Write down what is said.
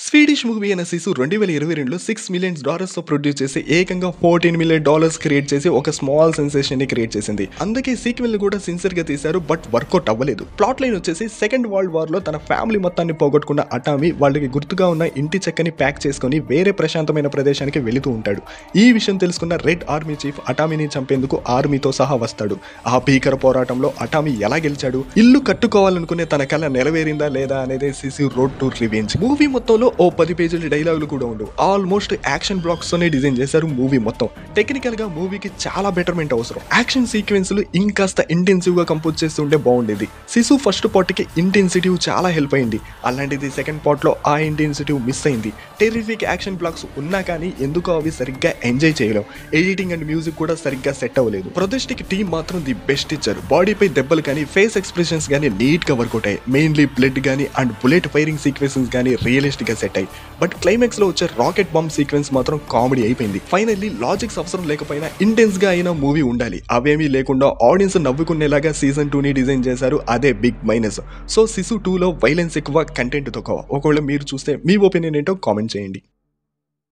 Swedish movie అయిన Sissu 2022లో $6 million తో produce చేసి ఏకంగా $14 మిలియన్ క్రియేట్ చేసి ఒక స్మాల్ సెన్సేషన్ ని క్రియేట్ చేసింది. అందుకే సీక్వెల్ ని కూడా సిన్సియర్ గా తీశారు, బట్ వర్కౌట్ అవ్వలేదు. ప్లాట్ లైన్ వచ్చేసి సెకండ్ వరల్డ్ వార్ లో తన ఫ్యామిలీ మొత్తాన్ని పోగొట్టుకున్న అటామీ వాళ్ళకి గుర్తుగా ఉన్న ఇంటి చెక్కని ప్యాక్ చేసుకుని వేరే ప్రశాంతమైన ప్రదేశానికి వెళుతూ ఉంటాడు. ఈ విషయం తెలుసుకున్న రెడ్ ఆర్మీ చీఫ్ అటామీని చంపేందుకు ఆర్మీతో సహా వస్తాడు. ఆ భీకర పోరాటంలో అటామీ ఎలా గెలిచాడు, ఇల్లు కట్టుకోవాలనుకునే తన కళ నెరవేరిందా లేదా అనేది Sissu road to revenge. Movie మొత్తంలో ఓ 10 పేజీల డైలాగులు కూడా ఉండవు. ఆల్మోస్ట్ యాక్షన్ బ్లాక్స్ తోనే డిజైన్ చేశారు మూవీ మొత్తం. టెక్నికల్ గా మూవీకి చాలా బెటర్మెంట్ అవసరం. యాక్షన్ సీక్వెన్స్ లు ఇంకాస్త ఇంటెన్సివ్ గా కంపోజ్ చేస్తుంటే బాగుండేది. సిసు ఫస్ట్ పార్ట్ కి ఇంటెన్సిటీ చాలా హెల్ప్ అయింది. అలాంటిది సెకండ్ పార్ట్ లో ఆ ఇంటెన్సిటీ మిస్ అయింది. టెర్రిఫిక్ యాక్షన్ బ్లాక్స్ ఉన్నా కానీ ఎందుకో అవి సరిగ్గా ఎంజాయ్ చేయలేం. ఎడిటింగ్ అండ్ మ్యూజిక్ కూడా సరిగ్గా సెట్ అవ్వలేదు. ప్రొజెస్ట్ కి టీం మాత్రం ది బెస్ట్ ఇచ్చారు. బాడీపై దెబ్బలు కానీ ఫేస్ ఎక్స్ప్రెషన్స్ కానీ నీట్ గా వర్కౌట్ అయ్యాయి. మెయిన్లీ బ్లడ్ కానీ అండ్ బుల్లెట్ ఫైరింగ్ సీక్వెన్సెస్ కానీ రియలిస్టిక్ గా సెట్ అయ్యి. బట్ క్లైమాక్స్ లో వచ్చే రాకెట్ బాంబ్ సీక్వెన్స్ మాత్రం కామెడీ అయిపోయింది. ఫైనల్లీ లాజిక్స్ అవసరం లేకపోయినా ఇంటెన్స్ గా అయినా మూవీ ఉండాలి. అవేమీ లేకుండా ఆడియన్స్ నవ్వుకునేలాగా సీజన్ 2 ని డిజైన్ చేశారు. అదే బిగ్ మైనస్. సో సిసు 2 లో వైలెన్స్ ఎక్కువ, కంటెంట్ తక్కువ. ఒకవేళ మీరు చూస్తే మీ ఒపీనియన్ ఏంటో కామెంట్ చేయండి.